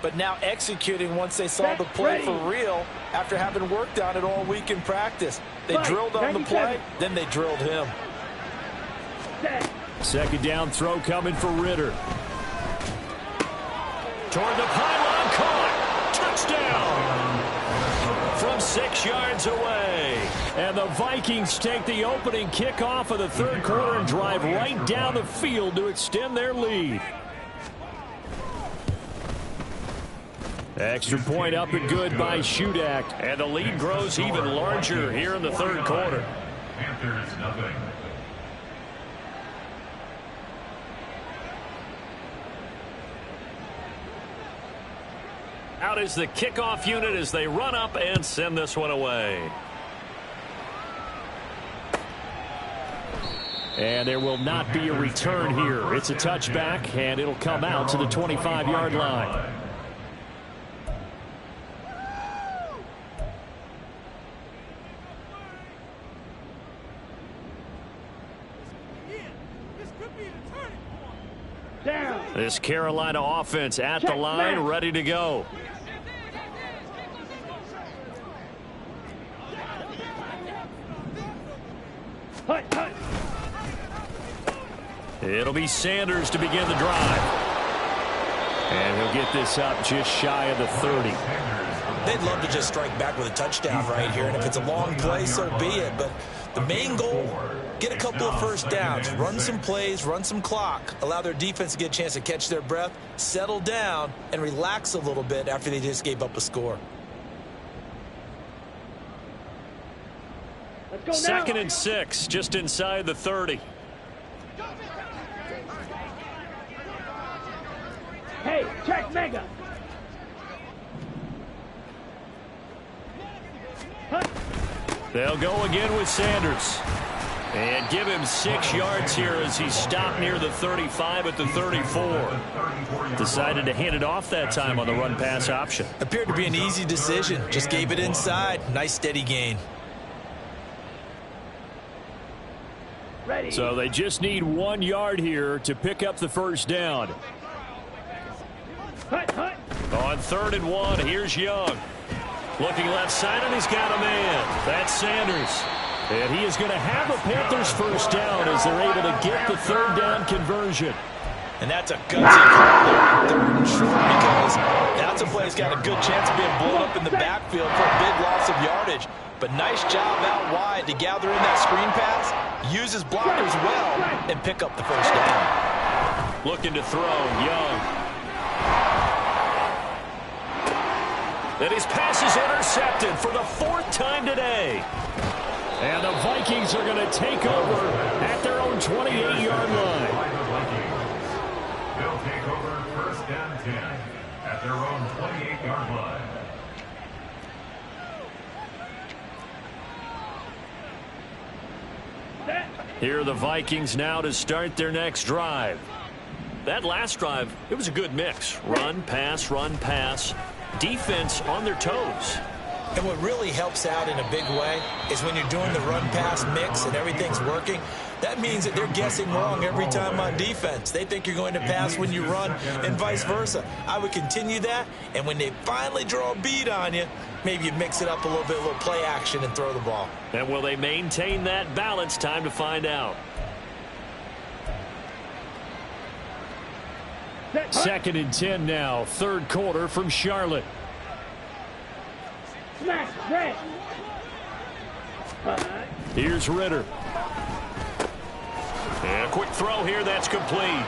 but now executing once they saw the play for real after having worked on it all week in practice. They drilled on the play, then they drilled him. Second down throw coming for Ritter. Toward the pylon, caught. Touchdown. From 6 yards away. And the Vikings take the opening kickoff of the third quarter and drive right down the field to extend their lead. Extra point up and good by Shudak. And the lead grows even larger here in the third quarter. Panthers nothing. Out is the kickoff unit as they run up and send this one away. And there will not be a return here. It's a touchback, and it'll come out to the 25-yard line. This Carolina offense at the line, ready to go. It'll be Sanders to begin the drive. And he'll get this up just shy of the 30. They'd love to just strike back with a touchdown right here, and if it's a long play, so be it. But the main goal, get a couple of first downs, run some plays, run some clock, allow their defense to get a chance to catch their breath, settle down, and relax a little bit after they just gave up a score. Second and 6, just inside the 30. Hey, check mega. They'll go again with Sanders. And give him 6 yards here as he's stopped near the 35 at the 34. Decided to hand it off that time on the run-pass option. Appeared to be an easy decision. Just gave it inside. Nice steady gain. Ready. So they just need 1 yard here to pick up the first down. On 3rd and 1, here's Young. Looking left side, and he's got a man. That's Sanders. And he is going to have the Panthers first down as they're able to get the third down conversion. And that's a gutsy call there, 3rd and short, because that's a play that's got a good chance of being blown up in the backfield for a big loss of yardage. But nice job out wide to gather in that screen pass, use his blockers well, and pick up the first down. Looking to throw, Young. And his pass is intercepted for the 4th time today. And the Vikings are going to take over at their own 28-yard line. They'll take over 1st and 10 at their own 28-yard line. Here are the Vikings now to start their next drive. That last drive, it was a good mix. Run, pass, defense on their toes. And what really helps out in a big way is when you're doing the run-pass mix and everything's working, that means that they're guessing wrong every time on defense. They think you're going to pass when you run and vice versa. I would continue that, and when they finally draw a bead on you, maybe you mix it up a little bit, a little play action, and throw the ball. And will they maintain that balance? Time to find out. 2nd and 10 now, 3rd quarter from Charlotte. Smash, red. Here's Ritter. And a quick throw here, that's complete.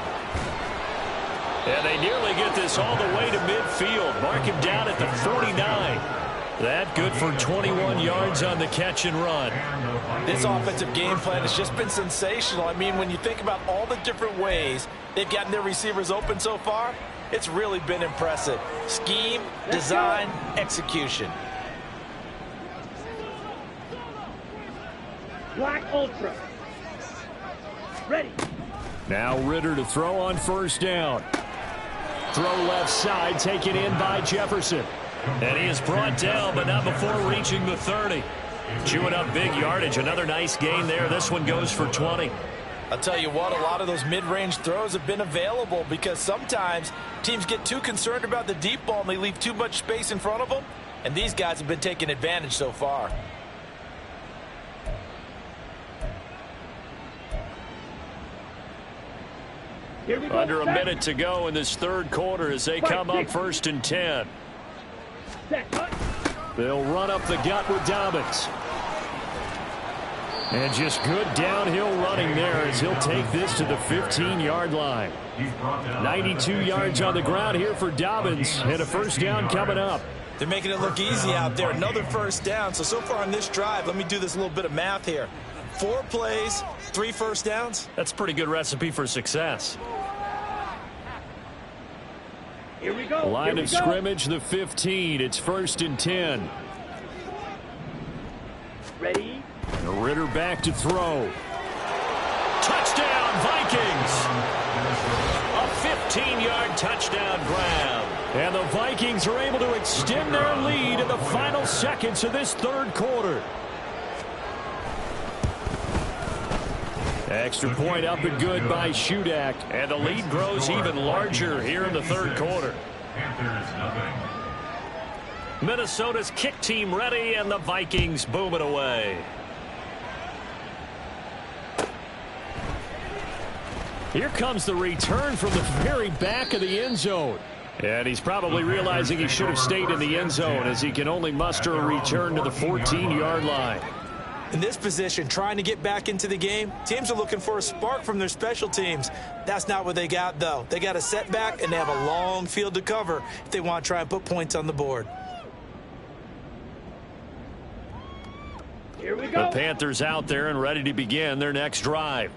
And they nearly get this all the way to midfield. Mark him down at the 49. That good for 21 yards on the catch and run. This offensive game plan has just been sensational. I mean, when you think about all the different ways they've gotten their receivers open so far, it's really been impressive. Scheme, design, execution. Black Ultra. Ready. Now Ritter to throw on first down. Throw left side, taken in by Jefferson. And he is brought down, but not before reaching the 30. Chewing up big yardage. Another nice gain there. This one goes for 20. I'll tell you what, a lot of those mid-range throws have been available because sometimes teams get too concerned about the deep ball and they leave too much space in front of them. And these guys have been taking advantage so far. Under a minute to go in this third quarter as they come up 1st and 10. They'll run up the gut with Dobbins. And just good downhill running there as he'll take this to the 15-yard line. 92 yards on the ground here for Dobbins, and a first down coming up. They're making it look easy out there. Another first down. So far on this drive, let me do this little bit of math here. 4 plays, 3 first downs. That's a pretty good recipe for success. Here we go. Line of scrimmage, the 15. It's 1st and 10. Ready. Ritter back to throw. Touchdown, Vikings! A 15-yard touchdown grab. And the Vikings are able to extend their lead in the final seconds of this third quarter. Extra point up and good by Shudak. And the lead grows even larger here in the third quarter. Minnesota's kick team ready, and the Vikings boom it away. Here comes the return from the very back of the end zone. And he's probably realizing he should have stayed in the end zone as he can only muster a return to the 14-yard line. In this position, trying to get back into the game, teams are looking for a spark from their special teams. That's not what they got, though. They got a setback, and they have a long field to cover if they want to try and put points on the board. Here we go. The Panthers out there and ready to begin their next drive.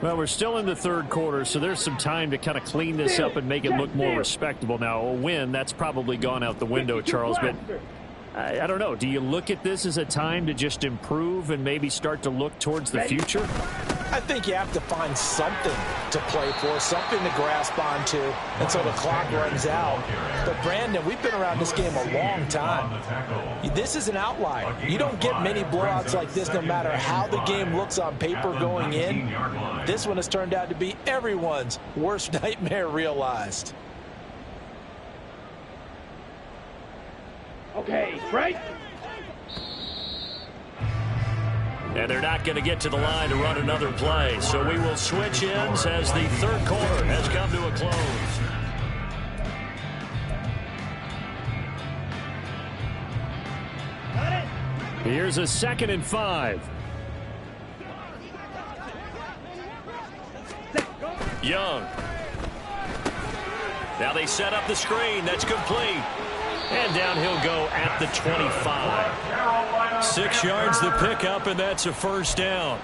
Well, we're still in the third quarter, so there's some time to kind of clean this up and make it look more respectable. Now, a win, that's probably gone out the window, Charles, but I don't know. Do you look at this as a time to just improve and maybe start to look towards the future? I think you have to find something to play for, something to grasp onto until the clock runs out. But, Brandon, we've been around this game a long time. This is an outlier. You don't get many blowouts like this no matter how the game looks on paper going in. This one has turned out to be everyone's worst nightmare realized. Okay, right. And they're not going to get to the line to run another play. So we will switch ends as the third quarter has come to a close. Here's a 2nd and 5. Young. Now they set up the screen. That's complete. And down he'll go at the 25. 6 yards the pickup, and that's a first down.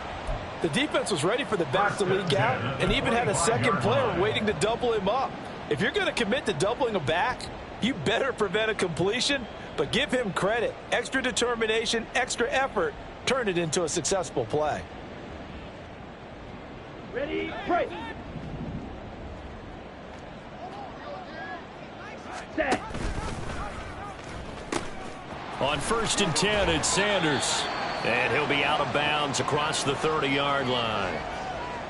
The defense was ready for the back to lead out and even had a second player waiting to double him up. If you're going to commit to doubling a back, you better prevent a completion, but give him credit. Extra determination, extra effort, turn it into a successful play. Ready, break. Set. On 1st and 10, it's Sanders. And he'll be out of bounds across the 30-yard line.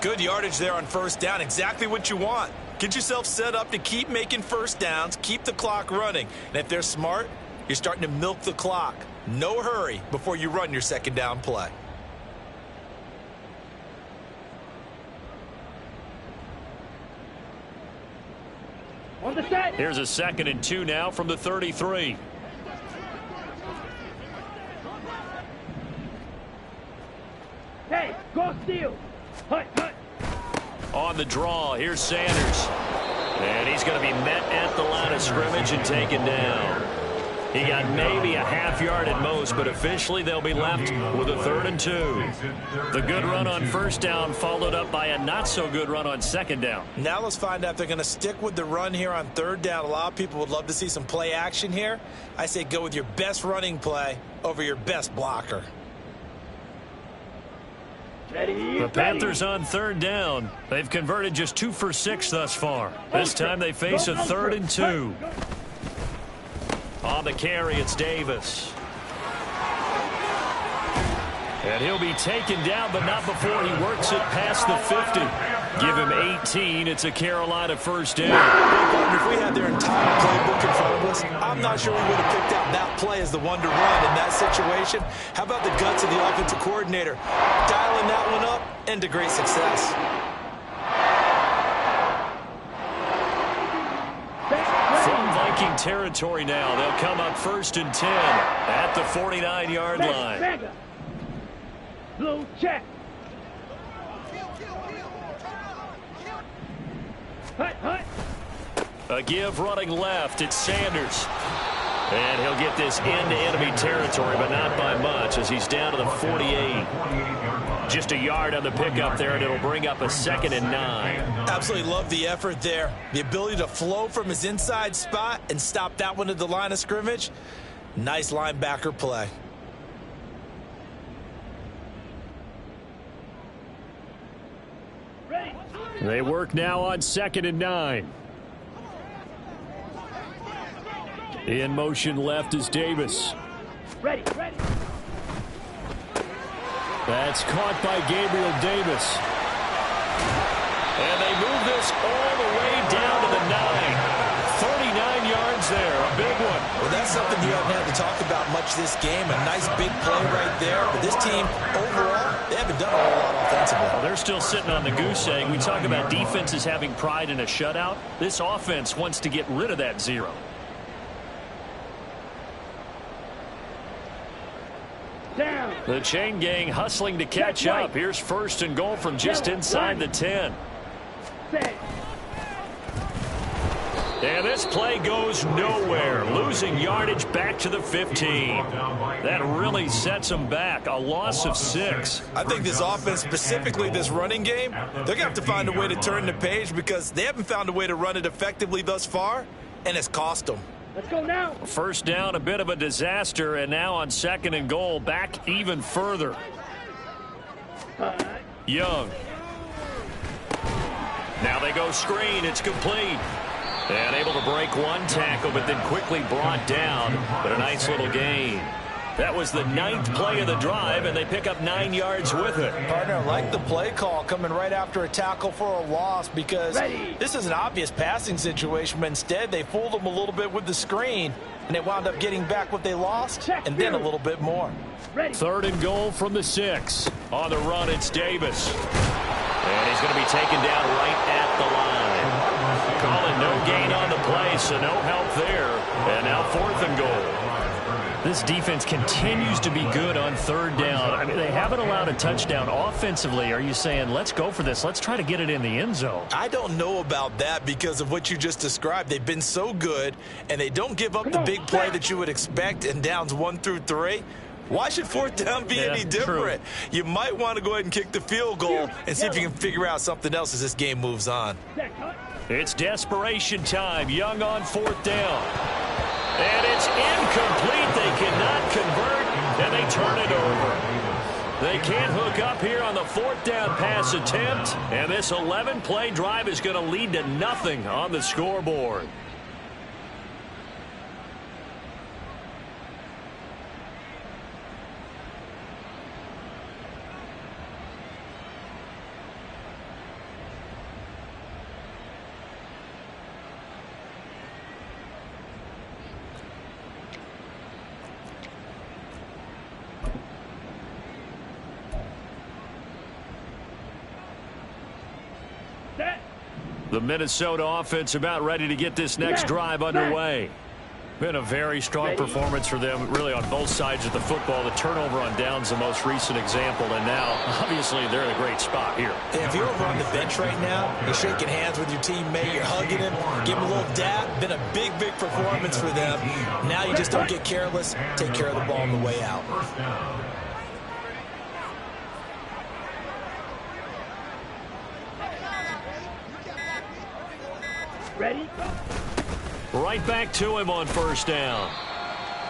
Good yardage there on first down. Exactly what you want. Get yourself set up to keep making first downs, keep the clock running. And if they're smart, you're starting to milk the clock. No hurry before you run your second down play. On the set. Here's a 2nd and 2 now from the 33. Hey, go steal. Hut, hut. On the draw, here's Sanders. And he's going to be met at the line of scrimmage and taken down. He got maybe a half yard at most, but officially they'll be left with a 3rd and 2. The good run on first down followed up by a not-so-good run on second down. Now let's find out if they're going to stick with the run here on 3rd down. A lot of people would love to see some play action here. I say go with your best running play over your best blocker. The Panthers on 3rd down. They've converted just 2 for 6 thus far. This time they face a 3rd and 2. On the carry, it's Davis. And he'll be taken down, but not before he works it past the 50. Give him 18. It's a Carolina first down. If we had their entire playbook in front of us, I'm not sure we would have picked out that play as the one to run in that situation. How about the guts of the offensive coordinator? Dialing that one up into great success. From Viking territory now, they'll come up 1st and 10 at the 49-yard line. Blue check. A give running left. It's Sanders. And he'll get this into enemy territory, but not by much as he's down to the 48. Just a yard on the pickup there, and it'll bring up a 2nd and 9. Absolutely love the effort there. The ability to flow from his inside spot and stop that one at the line of scrimmage. Nice linebacker play. They work now on 2nd and 9. In motion left is Davis. Ready. That's caught by Gabriel Davis. And they move this all the way down to the 9. 39 yards there, a big one. Well, that's something you haven't had to talk about much this game. A nice big play right there. But this team, overall, they haven't done a whole lot offensively. Well, they're still sitting on the goose egg. We talk about defenses having pride in a shutout. This offense wants to get rid of that 0. Down. The chain gang hustling to catch up. Here's 1st and goal from just inside the 10. Set. And this play goes nowhere. Losing yardage back to the 15. That really sets them back. A loss of 6. I think this offense, specifically this running game, they're going to have to find a way to turn the page because they haven't found a way to run it effectively thus far, and it's cost them. Let's go now. First down, a bit of a disaster, and now on 2nd and goal, back even further. Young. Now they go screen. It's complete. And able to break one tackle, but then quickly brought down. But a nice little gain. That was the 9th play of the drive, and they pick up 9 yards with it. Partner, I like the play call coming right after a tackle for a loss because this is an obvious passing situation, but instead they fooled them a little bit with the screen, and they wound up getting back what they lost and then a little bit more. 3rd and goal from the 6. On the run, it's Davis. And he's going to be taken down right at the line. Calling no gain on the play, so no help there. And now 4th and goal. This defense continues to be good on 3rd down. I mean, they haven't allowed a touchdown offensively. Are you saying, let's go for this? Let's try to get it in the end zone. I don't know about that because of what you just described. They've been so good, and they don't give up the big play that you would expect in downs 1 through 3. Why should 4th down be any different? True. You might want to go ahead and kick the field goal and see if you can figure out something else as this game moves on. It's desperation time. Young on 4th down. And it's incomplete. They cannot convert, and they turn it over. They can't hook up here on the 4th down pass attempt, and this 11-play drive is going to lead to nothing on the scoreboard. The Minnesota offense about ready to get this next drive underway. Been a very strong performance for them, really, on both sides of the football. The turnover on downs, the most recent example, and now, obviously, they're in a great spot here. If you're over on the bench right now, you're shaking hands with your teammate, you're hugging him, give him a little dap. Been a big, big performance for them. Now you just don't get careless. Take care of the ball on the way out. Ready? Right back to him on first down.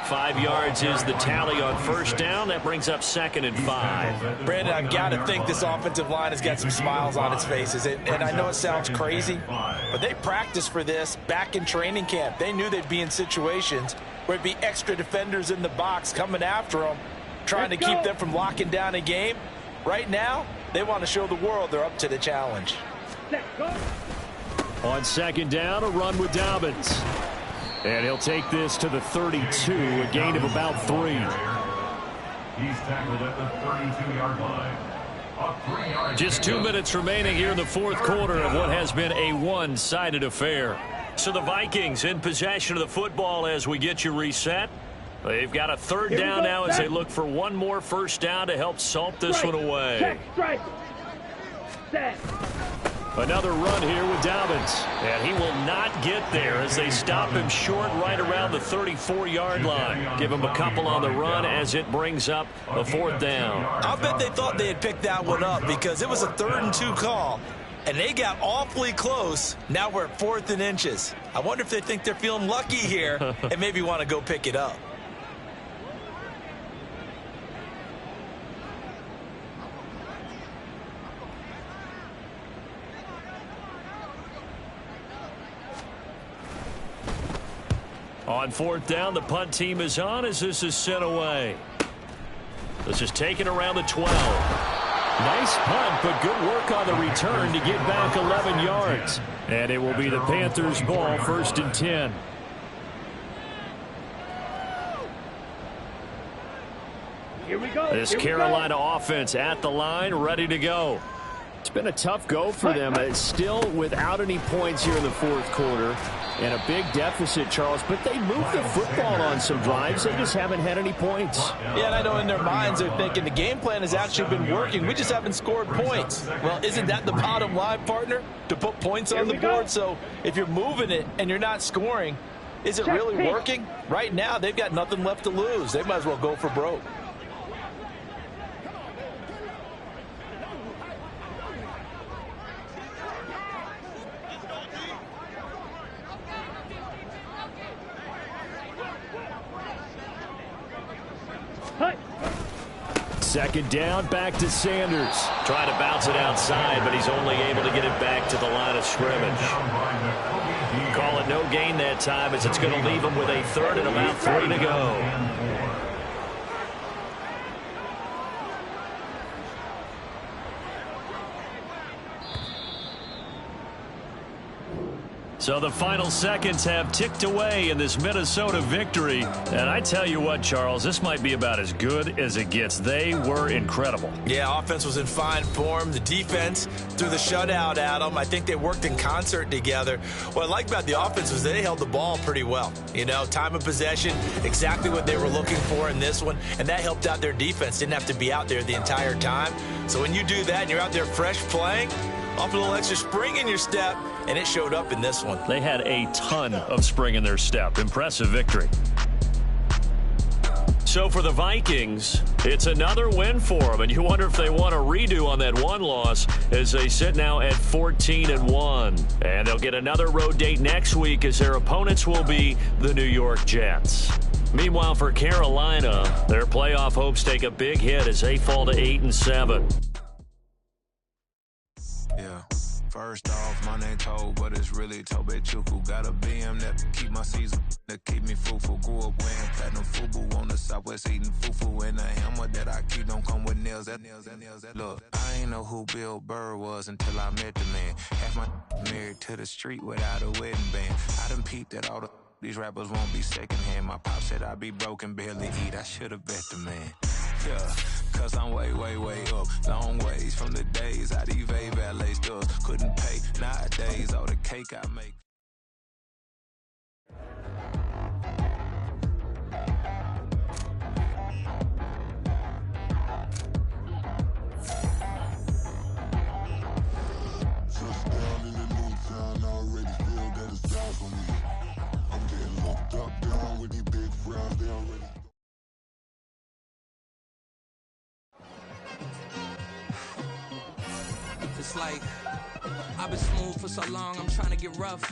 5 yards is the tally on first down. That brings up 2nd and 5. Brandon, I've got to think this offensive line has got some smiles on its faces. And I know it sounds crazy, but they practiced for this back in training camp. They knew they'd be in situations where it'd be extra defenders in the box coming after them, trying to keep them from locking down a game. Right now, they want to show the world they're up to the challenge. On 2nd down, a run with Dobbins. And he'll take this to the 32, a gain of about 3. He's tackled at the 32-yard line. Just 2 minutes remaining here in the fourth quarter of what has been a one-sided affair. So the Vikings in possession of the football as we get you reset. They've got a 3rd down now as they look for one more first down to help salt this one away. Another run here with Dobbins. And he will not get there as they stop him short right around the 34-yard line. Give him a couple on the run as it brings up a 4th down. I'll bet they thought they had picked that one up because it was a 3rd and 2 call. And they got awfully close. Now we're at 4th and inches. I wonder if they think they're feeling lucky here and maybe want to go pick it up. On 4th down, the punt team is on as this is sent away. This is taken around the 12. Nice punt, but good work on the return to get back 11 yards. And it will be the Panthers' ball, 1st and 10. Here we go. This Carolina offense at the line, ready to go. It's been a tough go for them. It's still without any points here in the fourth quarter. And a big deficit, Charles, but they moved the football on some drives. They just haven't had any points. Yeah, and I know in their minds they're thinking the game plan has actually been working. We just haven't scored points. Well, isn't that the bottom line, partner? To put points on the board. So if you're moving it and you're not scoring, is it really working? Right now, they've got nothing left to lose. They might as well go for broke. Second down, back to Sanders. Trying to bounce it outside, but he's only able to get it back to the line of scrimmage. Call it no gain that time as it's going to leave him with a 3rd and about 3 to go. So the final seconds have ticked away in this Minnesota victory. And I tell you what, Charles, this might be about as good as it gets. They were incredible. Yeah, offense was in fine form. The defense threw the shutout at them. I think they worked in concert together. What I like about the offense was they held the ball pretty well. You know, time of possession, exactly what they were looking for in this one. And that helped out their defense. Didn't have to be out there the entire time. So when you do that and you're out there fresh playing, off a little extra spring in your step, and it showed up in this one. They had a ton of spring in their step. Impressive victory. So for the Vikings, it's another win for them, and you wonder if they want a redo on that one loss as they sit now at 14-1. And they'll get another road date next week as their opponents will be the New York Jets. Meanwhile, for Carolina, their playoff hopes take a big hit as they fall to 8-7. Yeah. First off, my name Toad, but it's really Tobe Chuku. Got a BM that keep my season, that keep me fruitful. Grew up wearing platinum FUBU on the Southwest eating fufu. And a hammer that I keep don't come with nails. Look, I ain't know who Bill Burr was until I met the man. Half my married to the street without a wedding band. I done peeped that all these rappers won't be secondhand. My pop said I'd be broken, barely eat. I should've bet the man. Yeah, cause I'm way, way, way up. Long ways from the days I these valet stores couldn't pay. Nowadays, all the cake I make. it's like I've been smooth for so long, I'm trying to get rough.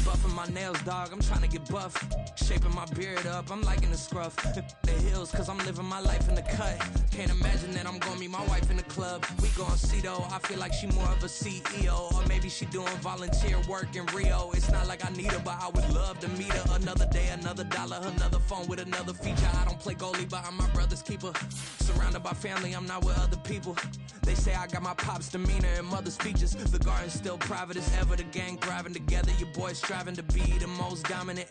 Buffing my nails, dog, I'm trying to get buff. Shaping my beard up, I'm liking the scruff. The hills, cause I'm living my life in the cut. Can't imagine that I'm gonna meet my wife in the club. We gon' see though, I feel like she more of a CEO. Or maybe she doing volunteer work in Rio. It's not like I need her, but I would love to meet her. Another day, another dollar, another phone with another feature. I don't play goalie, but I'm my brother's keeper. Surrounded by family, I'm not with other people. They say I got my pop's demeanor and mother's features. The garden's still private as ever, the gang thriving together. Your boys striving to be the most dominant.